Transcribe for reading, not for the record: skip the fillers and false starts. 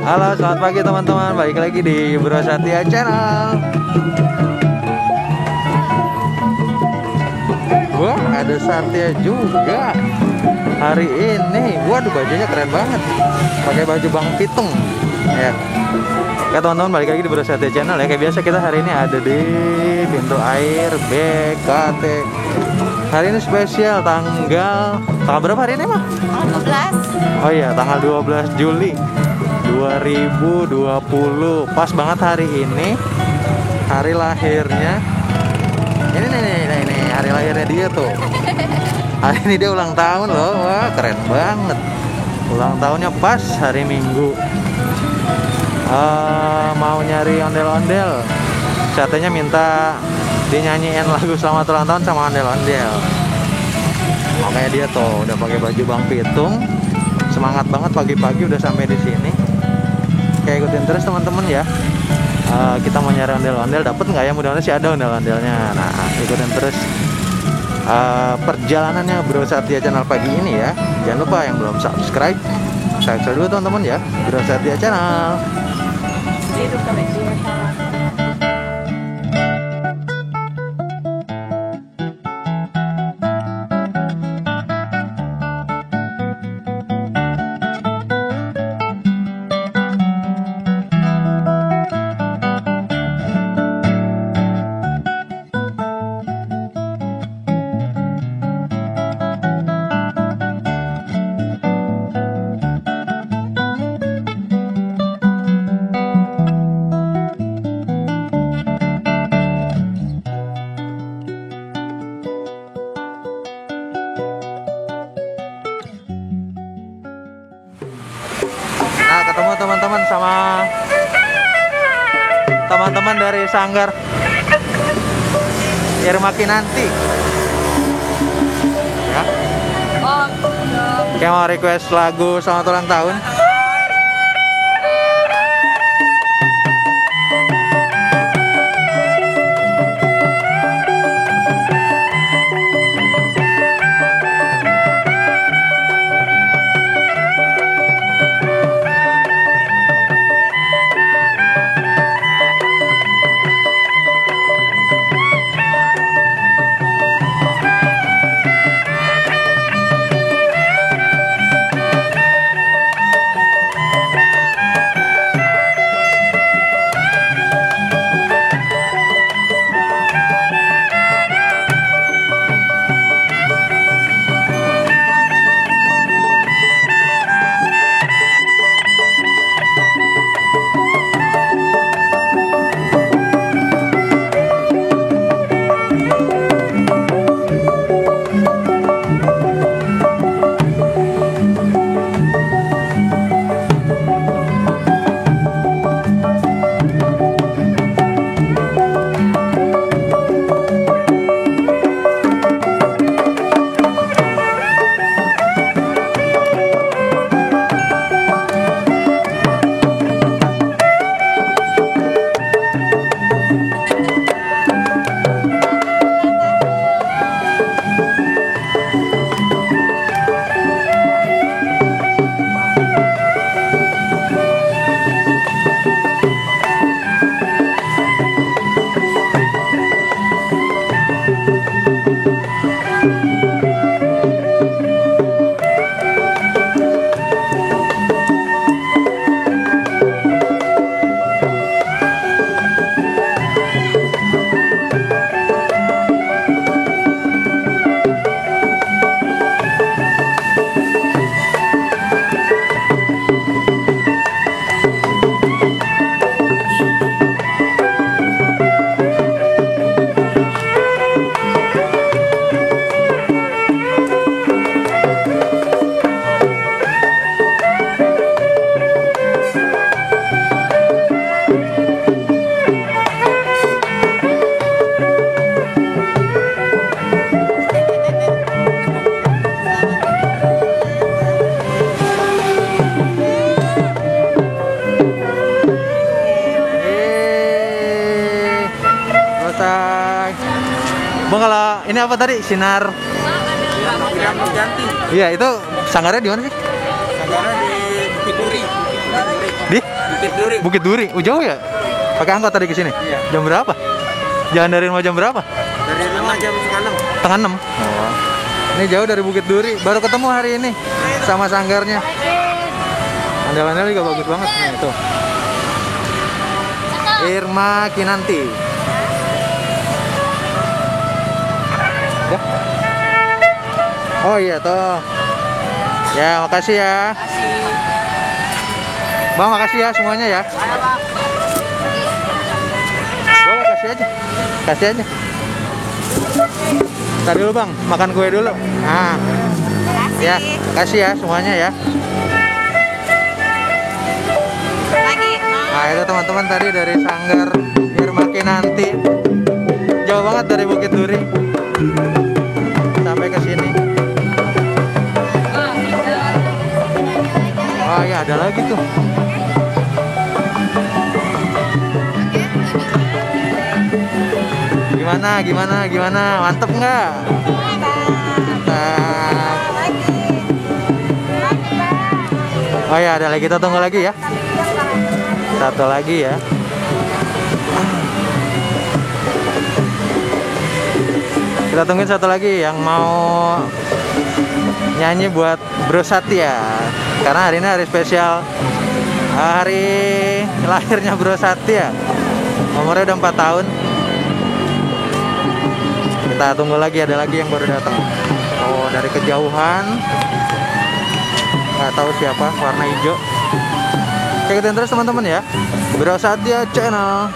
Halo, selamat pagi teman-teman. Balik lagi di Bro Satya Channel. Wah, ada Satya juga hari ini. Waduh, bajunya keren banget. Pakai baju Bang Pitung. Ya. Oke teman-teman, balik lagi di Bro Satya Channel ya. Kayak biasa kita hari ini ada di pintu air BKT. Hari ini spesial tanggal berapa hari ini mah? Tanggal 12. Oh iya, tanggal 12 Juli 2020. Pas banget hari ini hari lahirnya. Ini hari lahirnya dia tuh. Hari ini dia ulang tahun loh. Wah, keren banget. Ulang tahunnya pas hari Minggu. Mau nyari ondel-ondel. Katanya minta dinyanyiin lagu selamat ulang tahun sama ondel-ondel. Makanya dia tuh udah pakai baju Bang Pitung. Semangat banget pagi-pagi udah sampai di sini. Kayak ikutin terus teman-teman ya. Kita mau nyari ondel-ondel, dapet nggak ya? Mudah-mudahan sih ada ondel-ondelnya. Nah, ikutin terus perjalanannya Bro Satya Channel pagi ini ya. Jangan lupa yang belum subscribe dulu teman-teman ya. Bro Satya Channel. Nah, ketemu teman-teman sama teman-teman dari Sanggar Irma Kinanti ya. Kayak mau request lagu selamat ulang tahun. Bang, kalau ini apa tadi? Sinar Ganti. Iya, itu sanggarnya di mana sih? Sanggarnya di Bukit Duri. Di Bukit Duri. Bukit Duri. Jauh ya? Pakai angkot tadi ke sini? Iya. Jam berapa? Jalan dari rumah jam berapa? Dari rumah jam 5:30. Setengah 6. Oh. Ini jauh dari Bukit Duri. Baru ketemu hari ini sama sanggarnya. Ondel-ondel juga bagus banget nih itu. Irma Kinanti. Ya. Oh iya toh. Ya, makasih ya. Bang, makasih ya semuanya ya. Bang, kasih aja. Kasih aja. Tadi dulu Bang, makan kue dulu. Nah. Ya, kasih ya semuanya ya. Nah, itu teman-teman tadi dari Sanggar Irma Kinanti. Jauh banget dari Bukit Duri sampai ke sini. Oh iya, ada lagi tuh. Gimana? Mantep nggak? Mantap. Oh ya, ada lagi. Kita tunggu lagi ya. Satu lagi ya. Kita tungguin satu lagi yang mau nyanyi buat Bro Satya. Karena hari ini hari spesial, hari lahirnya Bro Satya. Umurnya udah 4 tahun. Kita tunggu lagi, ada lagi yang baru datang. Oh, dari kejauhan. Nggak tahu siapa, warna hijau. Ikutin terus teman-teman ya. Bro Satya Channel.